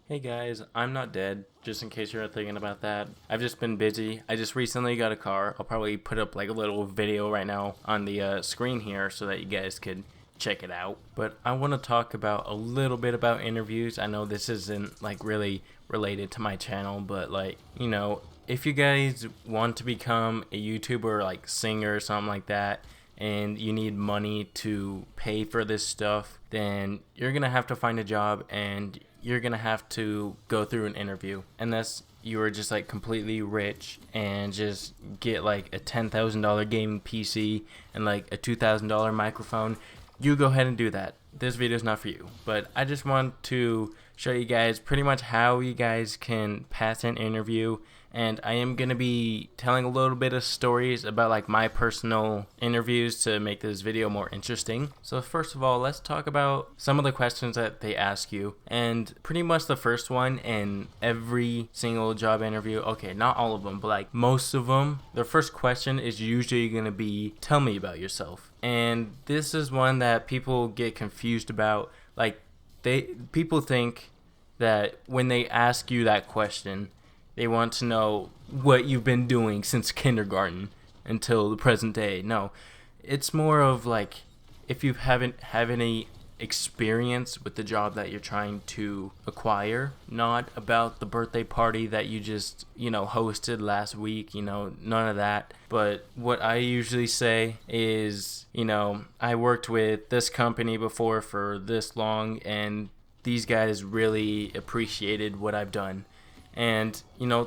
Hey guys, I'm not dead, just in case you're thinking about that. I've just been busy. I just recently got a car. I'll probably put up like a little video right now on the screen here so that you guys could check it out. But I want to talk about a little bit about interviews. I know this isn't like really related to my channel, but if you guys want to become a YouTuber, like singer or something like that, and you need money to pay for this stuff, then you're gonna have to find a job and you're gonna have to go through an interview. Unless you are just like completely rich and just get like a $10,000 gaming PC and like a $2,000 microphone, you go ahead and do that. This video is not for you, but I just want to show you guys pretty much how you guys can pass an interview. And I am going to be telling a little bit of stories about like my personal interviews to make this video more interesting. So first of all, let's talk about some of the questions that they ask you. And pretty much the first one in every single job interview, okay, not all of them, but like most of them, their first question is usually going to be, tell me about yourself. And this is one that people get confused about. Like people think that when they ask you that question, they want to know what you've been doing since kindergarten until the present day. No, it's more of like if you haven't have any experience with the job that you're trying to acquire, not about the birthday party that you just, hosted last week, none of that. But what I usually say is, I worked with this company before for this long and these guys really appreciated what I've done. And,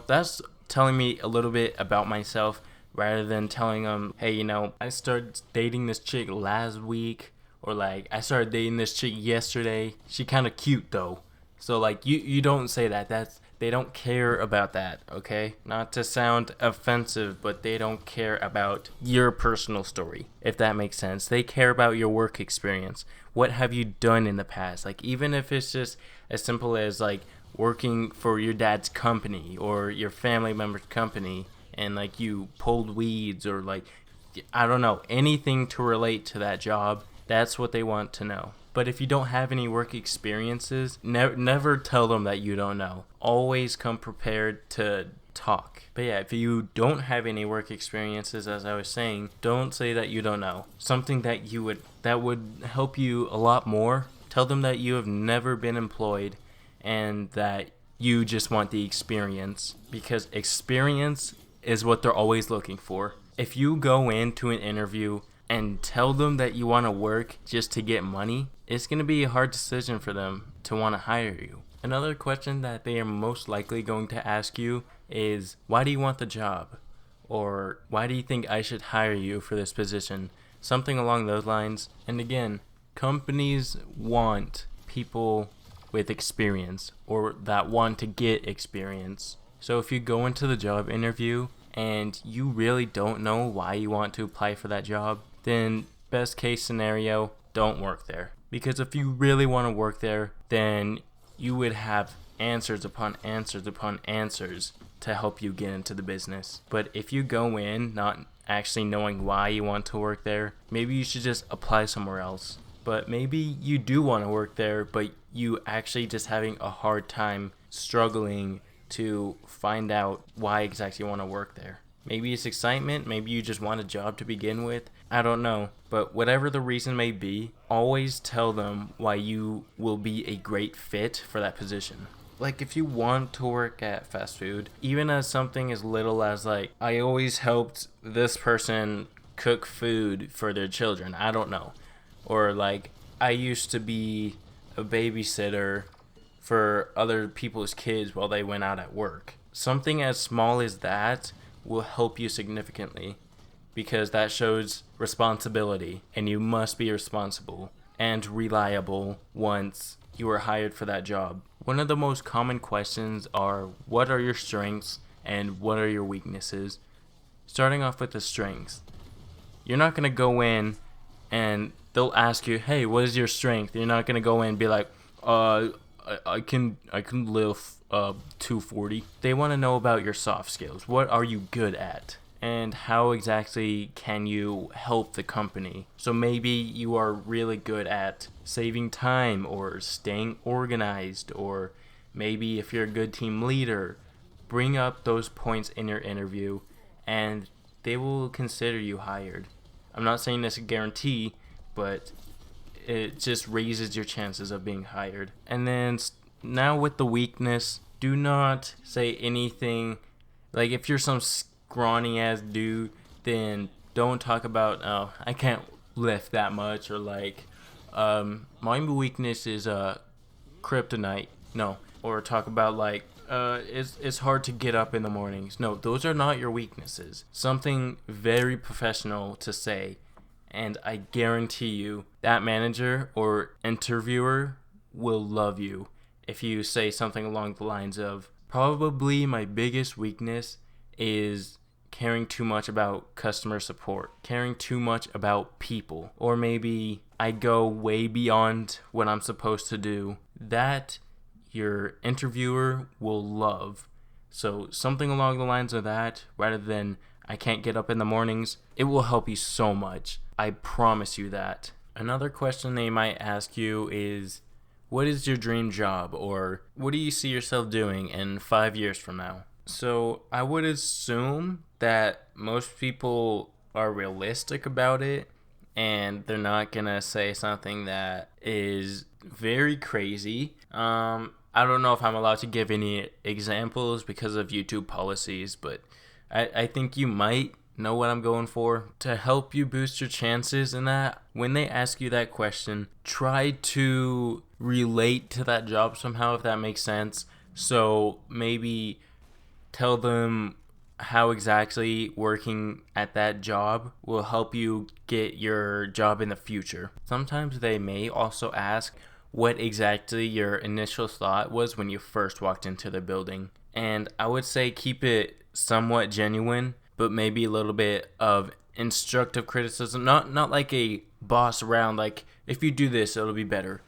that's telling me a little bit about myself rather than telling them, hey, I started dating this chick last week, or like, I started dating this chick yesterday. She kind of cute though. So like, you don't say that. They don't care about that, okay? Not to sound offensive, but they don't care about your personal story, if that makes sense. They care about your work experience. What have you done in the past? Like, even if it's just as simple as like working for your dad's company or your family member's company and like you pulled weeds or like, I don't know, anything to relate to that job, that's what they want to know. But if you don't have any work experiences, never tell them that you don't know. Always come prepared to talk. But yeah, if you don't have any work experiences, as I was saying, don't say that you don't know. Something that would help you a lot more. Tell them that you have never been employed and that you just want the experience, because experience is what they're always looking for. If you go into an interview and tell them that you want to work just to get money, it's going to be a hard decision for them to want to hire you. Another question that they are most likely going to ask you is, why do you want the job? Or why do you think I should hire you for this position? Something along those lines. And again, companies want people with experience or that want to get experience. So if you go into the job interview and you really don't know why you want to apply for that job, then best case scenario, don't work there. Because if you really want to work there, then you would have answers upon answers upon answers to help you get into the business. But if you go in not actually knowing why you want to work there, maybe you should just apply somewhere else. But maybe you do want to work there, but you actually just having a hard time struggling to find out why exactly you want to work there. Maybe it's excitement, maybe you just want a job to begin with. I don't know. But whatever the reason may be, always tell them why you will be a great fit for that position. Like if you want to work at fast food, even as something as little as like, I always helped this person cook food for their children. I don't know. Or like, I used to be a babysitter for other people's kids while they went out at work. Something as small as that will help you significantly, because that shows responsibility, and you must be responsible and reliable once you are hired for that job. One of the most common questions are, what are your strengths and what are your weaknesses? Starting off with the strengths. You're not going to go in and they'll ask you, hey, what is your strength? You're not going to go in and be like, I can lift 240. They want to know about your soft skills. What are you good at? And how exactly can you help the company? So maybe you are really good at saving time or staying organized or Maybe if you're a good team leader, bring up those points in your interview and they will consider you hired. I'm not saying that's a guarantee, but it just raises your chances of being hired. And then now with the weakness, do not say anything. Like if you're some scrawny ass dude, then don't talk about, oh, I can't lift that much, or like, my weakness is kryptonite. No. Or talk about like, it's hard to get up in the mornings. No, those are not your weaknesses. Something very professional to say, and I guarantee you that manager or interviewer will love you if you say something along the lines of, probably my biggest weakness is caring too much about customer support, caring too much about people, or maybe I go way beyond what I'm supposed to do. That your interviewer will love. So something along the lines of that, rather than I can't get up in the mornings, it will help you so much. I promise you that. Another question they might ask you is, what is your dream job? Or what do you see yourself doing in 5 years from now? So I would assume that most people are realistic about it, and they're not gonna say something that is very crazy. I don't know if I'm allowed to give any examples because of YouTube policies, but I think you might know what I'm going for. To help you boost your chances in that, when they ask you that question, try to relate to that job somehow, if that makes sense. So maybe tell them how exactly working at that job will help you get your job in the future. Sometimes they may also ask what exactly your initial thought was when you first walked into the building. And I would say keep it somewhat genuine, but maybe a little bit of instructive criticism. Not like a boss around, like, if you do this, it'll be better.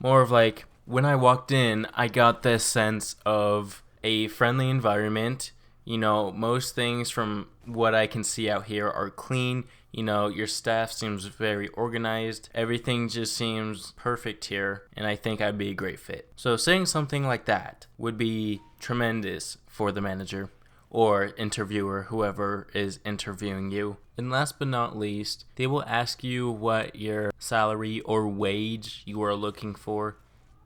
More of like, when I walked in, I got this sense of a friendly environment. You know, most things from what I can see out here are clean. You know, your staff seems very organized. Everything just seems perfect here, and I think I'd be a great fit. So saying something like that would be tremendous for the manager or interviewer, whoever is interviewing you. And last but not least, they will ask you what your salary or wage you are looking for.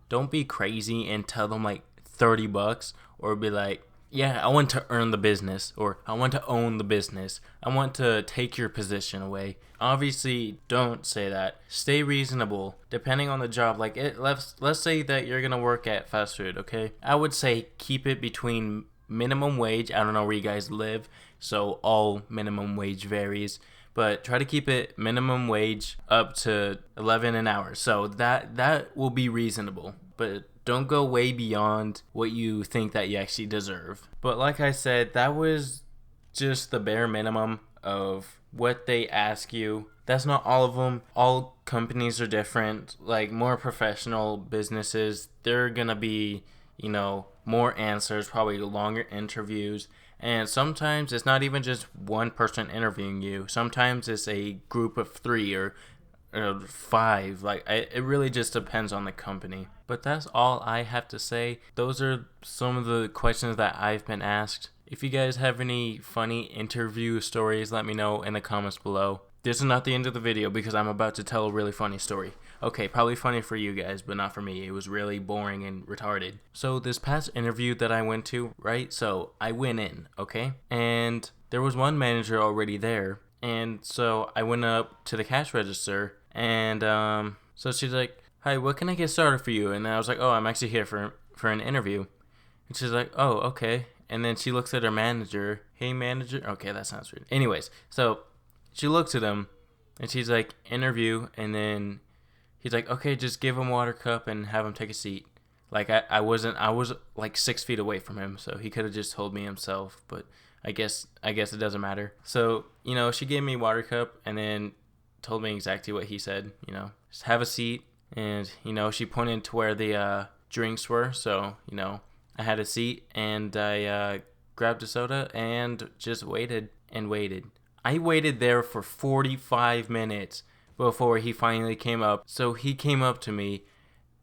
Don't be crazy and tell them like $30, or be like, yeah, I want to earn the business, or I want to own the business. I want to take your position away. Obviously, don't say that. Stay reasonable, depending on the job. Like, let's say that you're gonna work at fast food, okay? I would say keep it between minimum wage. I don't know where you guys live, so all minimum wage varies. But try to keep it minimum wage up to 11 an hour. So that will be reasonable. But don't go way beyond what you think that you actually deserve. But like I said, that was just the bare minimum of what they ask you. That's not all of them. All companies are different. Like, more professional businesses, they're gonna be, you know, more answers, probably longer interviews. And sometimes it's not even just one person interviewing you. Sometimes it's a group of 3 or 5. Like, it really just depends on the company. But that's all I have to say. Those are some of the questions that I've been asked. If you guys have any funny interview stories, let me know in the comments below. This is not the end of the video because I'm about to tell a really funny story. Okay, probably funny for you guys, but not for me. It was really boring and retarded. So this past interview that I went to, right? So I went in, okay? And there was one manager already there. And so I went up to the cash register, and so she's like, hi, what can I get started for you? And I was like, oh, I'm actually here for an interview. And she's like, oh, okay. And then she looks at her manager. Hey, manager. Okay, that sounds weird. Anyways, so she looks at him, and she's like, interview. And then he's like, okay, just give him a water cup and have him take a seat. Like, I was like 6 feet away from him, so he could have just told me himself. But I guess it doesn't matter. So, you know, she gave me a water cup and then told me exactly what he said. You know, just have a seat. And, you know, she pointed to where the drinks were. So, you know, I had a seat, and I grabbed a soda and just waited and waited. I waited there for 45 minutes before he finally came up. So he came up to me.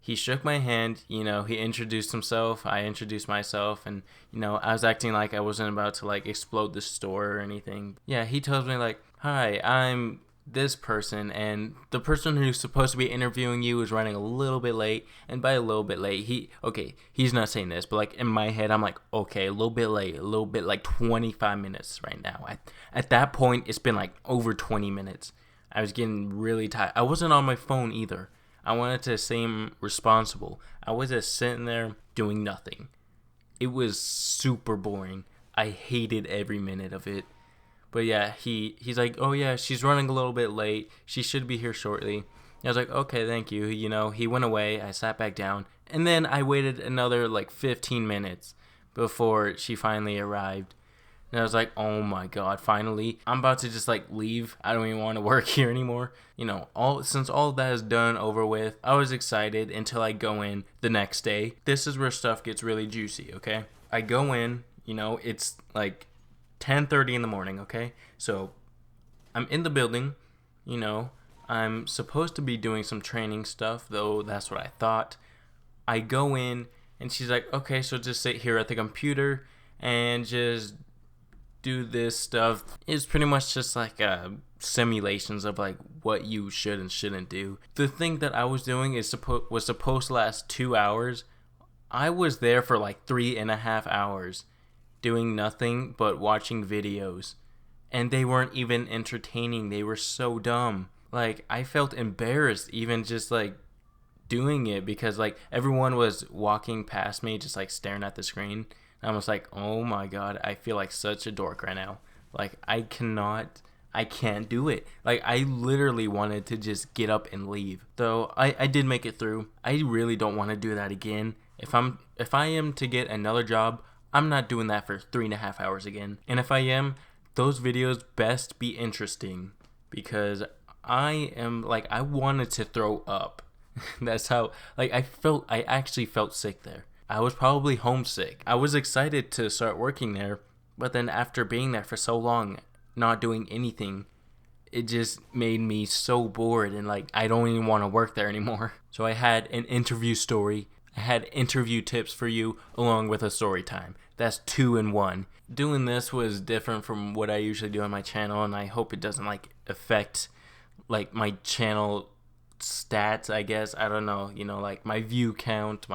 He shook my hand, you know, he introduced himself, I introduced myself, and, you know, I was acting like I wasn't about to, like, explode the store or anything. Yeah, he tells me, like, hi, I'm this person, and the person who's supposed to be interviewing you is running a little bit late, and by a little bit late, he's not saying this, but, like, in my head, I'm like, okay, a little bit late, a little bit, like, 25 minutes right now. At that point, it's been, like, over 20 minutes. I was getting really tired. I wasn't on my phone either. I wanted to seem responsible. I was just sitting there doing nothing. It was super boring. I hated every minute of it. But yeah, he's like, oh yeah, she's running a little bit late. She should be here shortly. And I was like, okay, thank you. You know, he went away. I sat back down. And then I waited another like 15 minutes before she finally arrived. And I was like, oh my god, finally. I'm about to just like leave. I don't even want to work here anymore. You know, since all of that is done, over with, I was excited until I go in the next day. This is where stuff gets really juicy, okay? I go in, you know, it's like 10:30 in the morning, okay? So I'm in the building, you know, I'm supposed to be doing some training stuff, though that's what I thought. I go in and she's like, okay, so just sit here at the computer and just do this stuff. It's pretty much just like simulations of like what you should and shouldn't do. The thing that I was doing was supposed to last 2 hours. I was there for like 3.5 hours doing nothing but watching videos, and they weren't even entertaining. They were so dumb. Like, I felt embarrassed even just like doing it, because like everyone was walking past me just like staring at the screen. I was like, oh my god, I feel like such a dork right now. Like, I can't do it. Like, I literally wanted to just get up and leave. Though I did make it through. I really don't want to do that again. If I am to get another job, I'm not doing that for 3.5 hours again. And if I am, those videos best be interesting, because I wanted to throw up. That's how, like, I actually felt sick there. I was probably homesick. I was excited to start working there, but then after being there for so long, not doing anything, it just made me so bored, and like, I don't even want to work there anymore. So I had an interview story. I had interview tips for you along with a story time. That's 2 in 1. Doing this was different from what I usually do on my channel, and I hope it doesn't like affect like my channel stats, I guess. I don't know, you know, like my view count,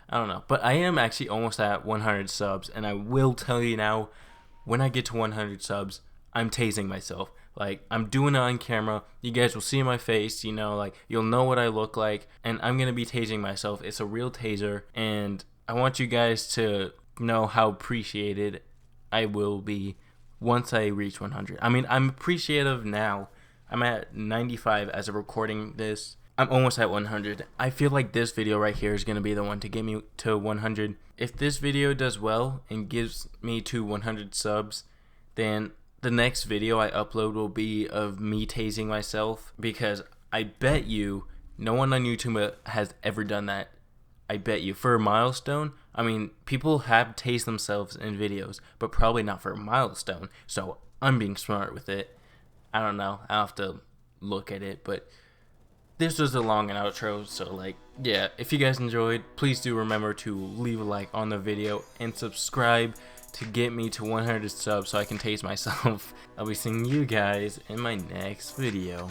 I don't know, but I am actually almost at 100 subs, and I will tell you now, when I get to 100 subs, I'm tasing myself. Like, I'm doing it on camera. You guys will see my face, you know, like, you'll know what I look like, and I'm gonna be tasing myself. It's a real taser, and I want you guys to know how appreciated I will be once I reach 100. I mean, I'm appreciative now. I'm at 95 as of recording this. I'm almost at 100. I feel like this video right here is going to be the one to get me to 100. If this video does well and gives me to 100 subs, then the next video I upload will be of me tasing myself, because I bet you no one on YouTube has ever done that. I bet you. For a milestone, I mean, people have tased themselves in videos, but probably not for a milestone. So I'm being smart with it. I don't know. I'll have to look at it, but this was a long outro, so like, yeah, if you guys enjoyed, please do remember to leave a like on the video and subscribe to get me to 100 subs so I can taste myself. I'll be seeing you guys in my next video.